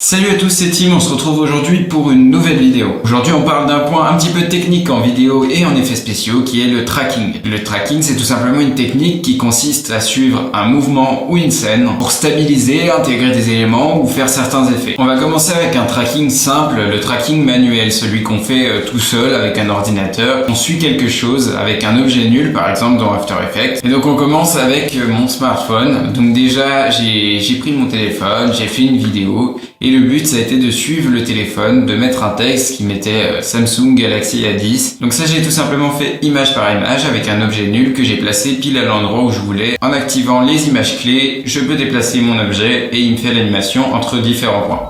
Salut à tous, c'est Tim, on se retrouve aujourd'hui pour une nouvelle vidéo. Aujourd'hui on parle d'un point un petit peu technique en vidéo et en effets spéciaux qui est le tracking. Le tracking c'est tout simplement une technique qui consiste à suivre un mouvement ou une scène pour stabiliser, intégrer des éléments ou faire certains effets. On va commencer avec un tracking simple, le tracking manuel, celui qu'on fait tout seul avec un ordinateur. On suit quelque chose avec un objet nul par exemple dans After Effects. Et donc on commence avec mon smartphone. Donc déjà j'ai pris mon téléphone, j'ai fait une vidéo. Et le but, ça a été de suivre le téléphone, de mettre un texte qui mettait Samsung Galaxy A10. Donc ça, j'ai tout simplement fait image par image avec un objet nul que j'ai placé pile à l'endroit où je voulais. En activant les images clés, je peux déplacer mon objet et il me fait l'animation entre différents points.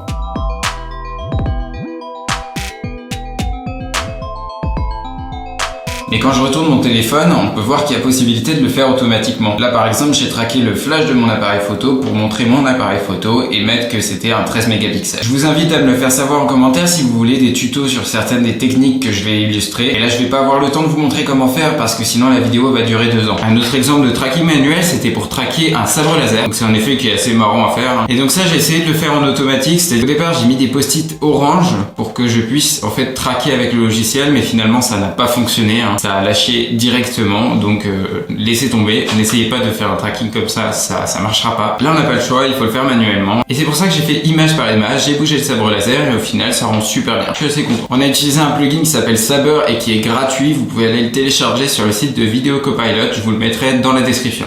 Et quand je retourne mon téléphone, on peut voir qu'il y a possibilité de le faire automatiquement. Là par exemple, j'ai traqué le flash de mon appareil photo pour montrer mon appareil photo et mettre que c'était un 13 mégapixels. Je vous invite à me le faire savoir en commentaire si vous voulez des tutos sur certaines des techniques que je vais illustrer. Et là je vais pas avoir le temps de vous montrer comment faire parce que sinon la vidéo va durer 2 ans. Un autre exemple de tracking manuel, c'était pour traquer un sabre laser. Donc c'est un effet qui est assez marrant à faire. Et donc ça j'ai essayé de le faire en automatique. Au départ j'ai mis des post-it orange pour que je puisse en fait traquer avec le logiciel, mais finalement ça n'a pas fonctionné. Ça a lâché directement, donc laissez tomber, n'essayez pas de faire un tracking comme ça marchera pas. Là on n'a pas le choix, il faut le faire manuellement. Et c'est pour ça que j'ai fait image par image, j'ai bougé le sabre laser et au final ça rend super bien. Je suis assez content. On a utilisé un plugin qui s'appelle Saber et qui est gratuit, vous pouvez aller le télécharger sur le site de Video Copilot, je vous le mettrai dans la description.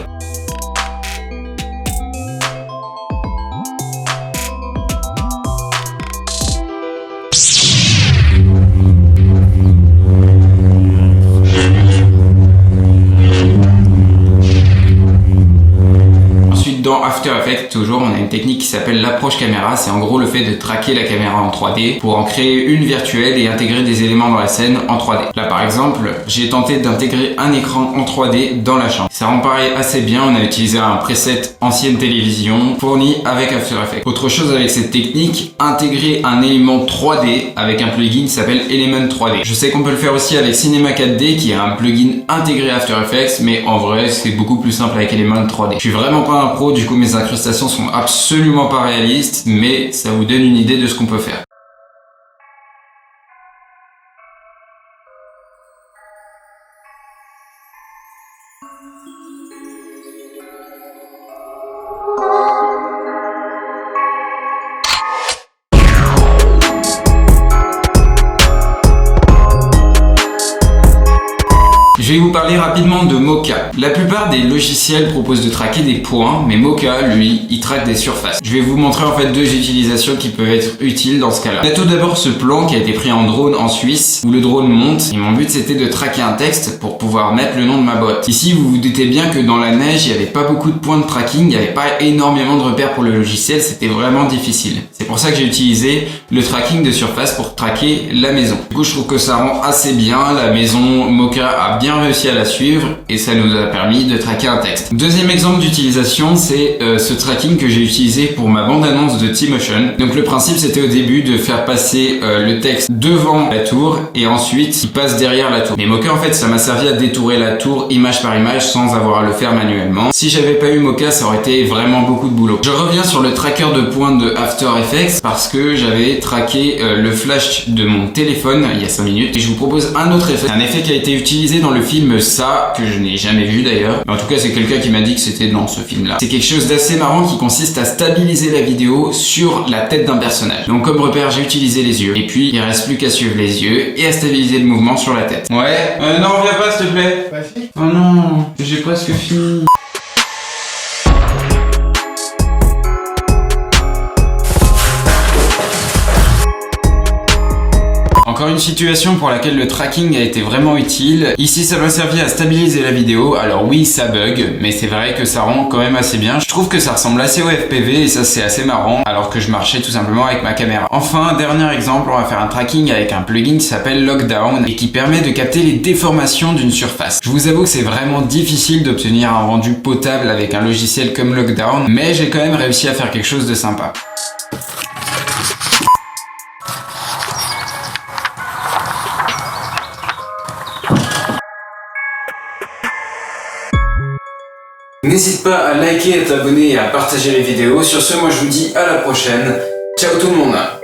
Dans After Effects, toujours, on a une technique qui s'appelle l'approche caméra. C'est en gros le fait de traquer la caméra en 3D pour en créer une virtuelle et intégrer des éléments dans la scène en 3D. Là, par exemple, j'ai tenté d'intégrer un écran en 3D dans la chambre. Ça rend pareil assez bien. On a utilisé un preset ancienne télévision fourni avec After Effects. Autre chose avec cette technique, intégrer un élément 3D avec un plugin qui s'appelle Element 3D. Je sais qu'on peut le faire aussi avec Cinema 4D qui est un plugin intégré After Effects, mais en vrai, c'est beaucoup plus simple avec Element 3D. Je suis vraiment pas un pro, du coup mes incrustations sont absolument pas réalistes, mais ça vous donne une idée de ce qu'on peut faire. Je vais vous parler rapidement de Mocha. La plupart des logiciels proposent de traquer des points, mais Mocha, lui, il traque des surfaces. Je vais vous montrer en fait 2 utilisations qui peuvent être utiles dans ce cas-là. On a tout d'abord ce plan qui a été pris en drone en Suisse, où le drone monte, et mon but c'était de traquer un texte pour pouvoir mettre le nom de ma boîte. Ici, vous vous doutez bien que dans la neige, il n'y avait pas beaucoup de points de tracking, il n'y avait pas énormément de repères pour le logiciel, c'était vraiment difficile. C'est pour ça que j'ai utilisé le tracking de surface pour traquer la maison. Du coup, je trouve que ça rend assez bien, la maison Mocha a bien réussi à la suivre et ça nous a permis de traquer un texte. Deuxième exemple d'utilisation, c'est ce tracking que j'ai utilisé pour ma bande-annonce de T-Motion. Donc le principe c'était au début de faire passer le texte devant la tour et ensuite il passe derrière la tour. Mais Mocha en fait ça m'a servi à détourer la tour image par image sans avoir à le faire manuellement. Si j'avais pas eu Mocha, ça aurait été vraiment beaucoup de boulot. Je reviens sur le tracker de points de After Effects parce que j'avais traqué le flash de mon téléphone il y a 5 minutes et je vous propose un autre effet. Un effet qui a été utilisé dans le film Ça, que je n'ai jamais vu d'ailleurs. En tout cas, c'est quelqu'un qui m'a dit que c'était dans ce film-là. C'est quelque chose d'assez marrant qui consiste à stabiliser la vidéo sur la tête d'un personnage. Donc comme repère, j'ai utilisé les yeux. Et puis, il reste plus qu'à suivre les yeux et à stabiliser le mouvement sur la tête. Ouais. Non, reviens pas, s'il te plaît. Vas-y. Oh non, j'ai presque fini. Encore une situation pour laquelle le tracking a été vraiment utile. Ici, ça m'a servi à stabiliser la vidéo. Alors oui, ça bug, mais c'est vrai que ça rend quand même assez bien. Je trouve que ça ressemble assez au FPV et ça c'est assez marrant, alors que je marchais tout simplement avec ma caméra. Enfin, dernier exemple, on va faire un tracking avec un plugin qui s'appelle Lockdown et qui permet de capter les déformations d'une surface. Je vous avoue que c'est vraiment difficile d'obtenir un rendu potable avec un logiciel comme Lockdown, mais j'ai quand même réussi à faire quelque chose de sympa. N'hésite pas à liker, à t'abonner et à partager les vidéos. Sur ce, moi je vous dis à la prochaine. Ciao tout le monde.